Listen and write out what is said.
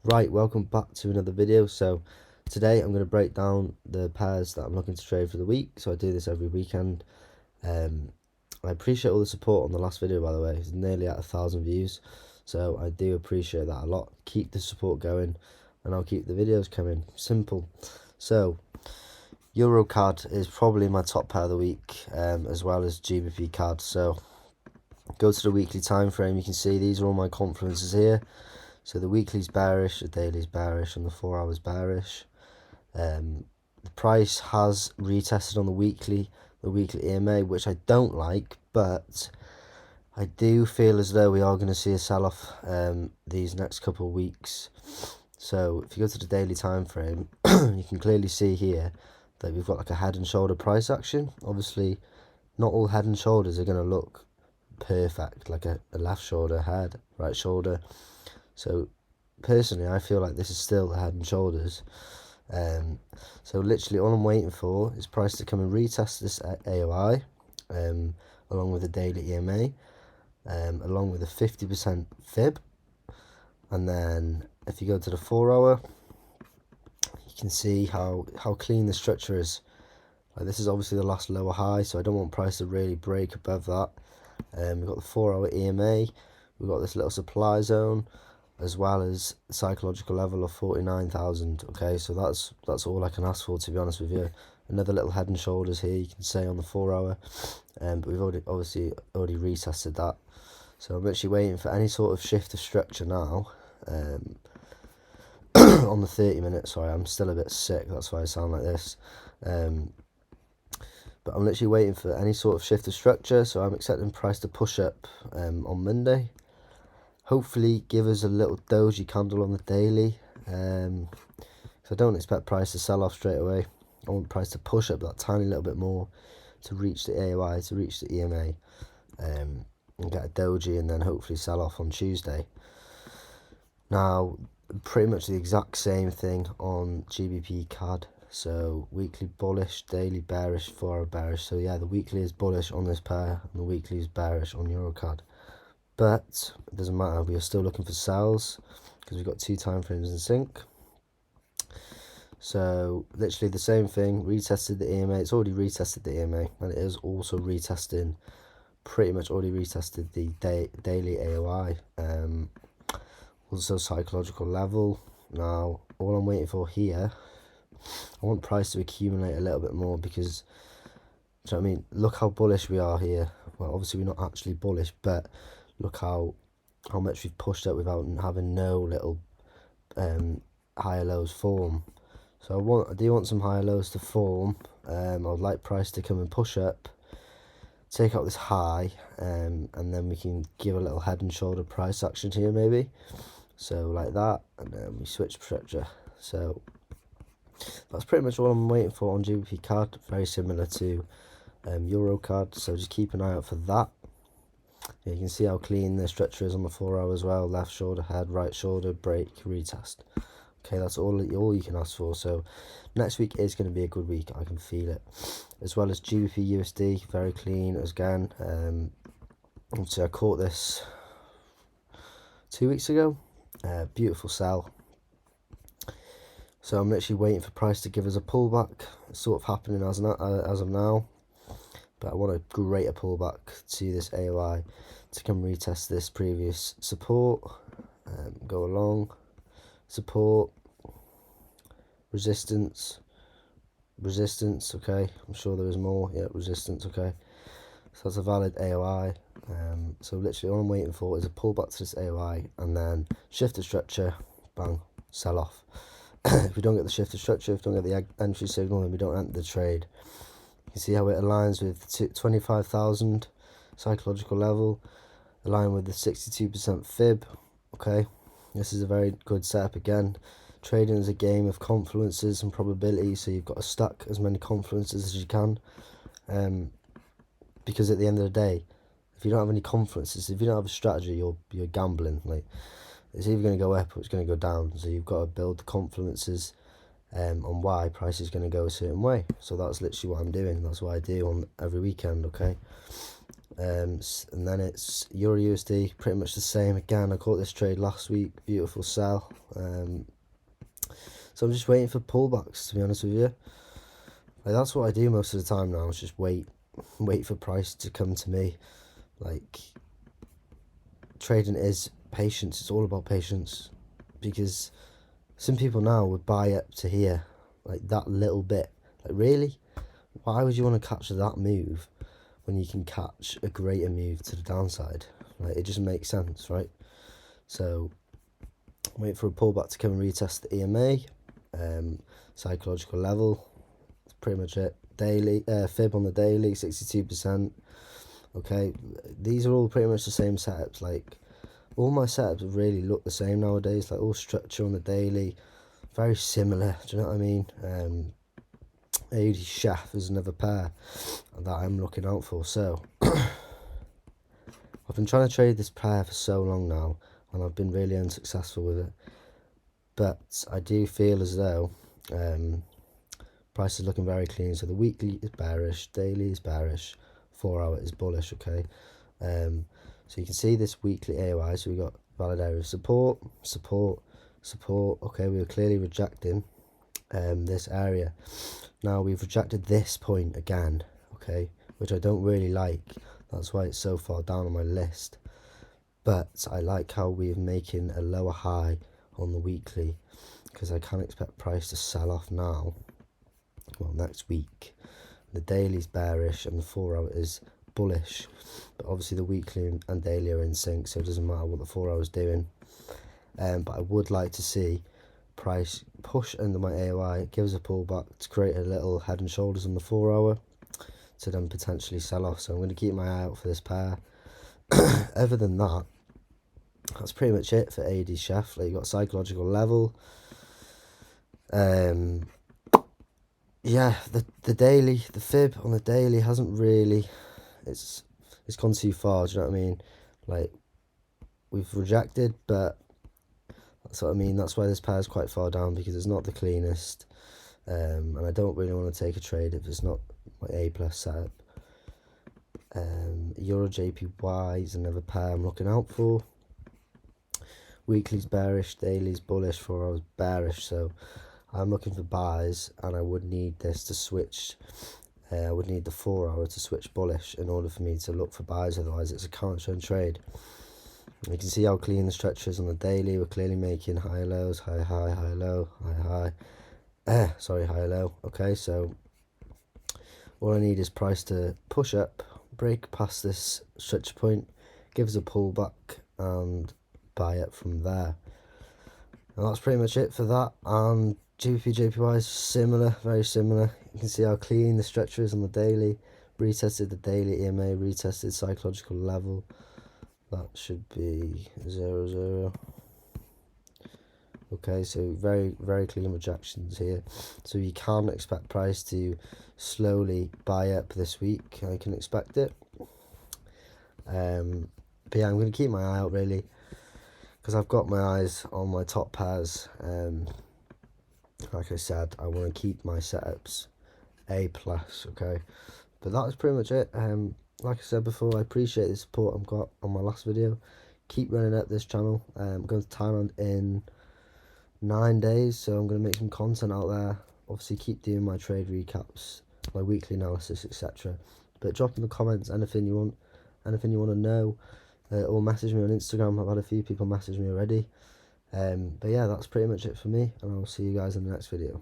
Right, welcome back to another video. So today I'm going to break down the pairs that I'm looking to trade for the week. So I do this every weekend. I appreciate all the support on the last video, by the way. It's nearly at 1,000 views, so I do appreciate that a lot. Keep the support going and I'll keep the videos coming. Simple. So Euro CAD is probably my top pair of the week, as well as GBP CAD. So go to the weekly time frame. You can see these are all my confluences here. So the weekly's bearish, the daily's bearish, and the 4 hours bearish. The price has retested on the weekly EMA, which I don't like, but I do feel as though we are going to see a sell-off these next couple of weeks. So if you go to the daily time frame, you can clearly see here that we've got like a head and shoulder price action. Obviously, not all head and shoulders are going to look perfect, like a left shoulder, head, right shoulder. So personally, I feel like this is still head and shoulders. So literally all I'm waiting for is price to come and retest this AOI, along with the daily EMA, along with a 50% fib. And then if you go to the 4 hour, you can see how clean the structure is. Like, this is obviously the last lower high, so I don't want price to really break above that. We've got the 4 hour EMA, we've got this little supply zone, as well as psychological level of 49,000. Okay, so that's all I can ask for, to be honest with you. Another little head and shoulders here, you can say, on the 4 hour, but we've obviously already retested that. So I'm actually waiting for any sort of shift of structure now. On the 30 minutes, sorry, I'm still a bit sick, that's why I sound like this. But I'm literally waiting for any sort of shift of structure, so I'm expecting price to push up on Monday. Hopefully give us a little doji candle on the daily, so I don't expect price to sell off straight away. I want price to push up that tiny little bit more to reach the AOI, to reach the EMA, and get a doji, and then hopefully sell off on Tuesday. Now, pretty much the exact same thing on GBP CAD. So weekly bullish, daily bearish, 4 hour bearish. So yeah, the weekly is bullish on this pair, and the weekly is bearish on EuroCAD. But it doesn't matter, we are still looking for sells because we've got 2 time frames in sync. So literally the same thing, retested the EMA. It's already retested the EMA, and it is also retesting, pretty much already retested the daily AOI. Also psychological level. Now all I'm waiting for here, I want price to accumulate a little bit more, because, do you know what I mean? Look how bullish we are here. Well, obviously we're not actually bullish, but look how much we've pushed up without having no little higher lows form. So I do want some higher lows to form. I would like price to come and push up, take out this high, and then we can give a little head and shoulder price action here maybe. So like that, and then we switch structure. So that's pretty much all I'm waiting for on GBP CAD. Very similar to Euro CAD, so just keep an eye out for that. You can see how clean the structure is on the 4 hour as well. Left shoulder, head, right shoulder, break, retest. Okay, that's all you can ask for. So next week is going to be a good week, I can feel it. As well as GBP USD, very clean again. Obviously I caught this 2 weeks ago. Beautiful sell. So I'm literally waiting for price to give us a pullback. It's sort of happening as of now. But I want a greater pullback to this AOI to come retest this previous support. Go along. Support. Resistance. Resistance, okay. I'm sure there is more. Yeah, resistance, okay. So that's a valid AOI. So literally all I'm waiting for is a pullback to this AOI, and then shift the structure, bang, sell off. If we don't get the shift of structure, if we don't get the entry signal, then we don't enter the trade. You can see how it aligns with 25,000 psychological level, align with the 62% fib. Okay, this is a very good setup again. Trading is a game of confluences and probabilities, so you've got to stack as many confluences as you can. Because at the end of the day, if you don't have any confluences, if you don't have a strategy, you're gambling. Like, it's either going to go up or it's going to go down. So you've got to build the confluences on why price is going to go a certain way. So that's literally what I'm doing. That's what I do on every weekend. Okay. And then it's Euro USD, pretty much the same again. I caught this trade last week, beautiful sell. So I'm just waiting for pullbacks, to be honest with you. Like, that's what I do most of the time now, is just wait for price to come to me. Like, trading is patience. It's all about patience, because some people now would buy up to here, like that little bit. Like, really, why would you want to catch that move when you can catch a greater move to the downside? Like, it just makes sense, right? So wait for a pullback to come and retest the EMA, psychological level. That's pretty much it. Daily fib on the daily, 62%. Okay, these are all pretty much the same setups. Like, all my setups really look the same nowadays. Like, all structure on the daily, very similar. Do you know what I mean? AUD Chef is another pair that I'm looking out for. So I've been trying to trade this pair for so long now, and I've been really unsuccessful with it. But I do feel as though price is looking very clean. So the weekly is bearish, daily is bearish, 4 hour is bullish. Okay, so you can see this weekly AOI. So we got valid area of support. Okay, we were clearly rejecting this area. Now we've rejected this point again, okay, which I don't really like. That's why it's so far down on my list. But I like how we're making a lower high on the weekly, because I can't expect price to sell off now. Well, next week. The daily's bearish and the 4 hour is bullish. But obviously the weekly and daily are in sync, so it doesn't matter what the 4 hour is doing. But I would like to see price push under my AOI, give us a pullback to create a little head and shoulders on the 4 hour to then potentially sell off. So I'm going to keep my eye out for this pair. Other than that, that's pretty much it for AD Chef. Like, you got psychological level. Yeah, the daily, the fib on the daily hasn't really, it's gone too far. Do you know what I mean? Like, we've rejected, but that's what I mean. That's why this pair is quite far down, because it's not the cleanest. And I don't really want to take a trade if it's not my A+ setup. Euro JPY is another pair I'm looking out for. Weekly's bearish, daily's bullish, 4 hours bearish. So I'm looking for buys, and I would need this to switch. I would need the 4 hour to switch bullish in order for me to look for buys. Otherwise, it's a counter trade. You can see how clean the structure is on the daily. We're clearly making high lows, high high, high low, high high. Sorry, high low. Okay, so all I need is price to push up, break past this structure point, give us a pullback, and buy it from there. And that's pretty much it for that. And GBP JPY is similar, very similar. You can see how clean the structure is on the daily. Retested the daily EMA, retested psychological level. That should be 0, 0. Okay, so very, very clean rejections here. So you can expect price to slowly buy up this week. I can expect it. But yeah, I'm going to keep my eye out, really, because I've got my eyes on my top pairs. Like I said, I want to keep my setups A+, okay? But that is pretty much it. Like I said before, I appreciate the support I've got on my last video. Keep running up this channel. I'm going to Thailand in 9 days, so I'm going to make some content out there. Obviously, keep doing my trade recaps, my weekly analysis, etc. But drop in the comments anything you want to know, or message me on Instagram. I've had a few people message me already. But yeah, that's pretty much it for me, and I'll see you guys in the next video.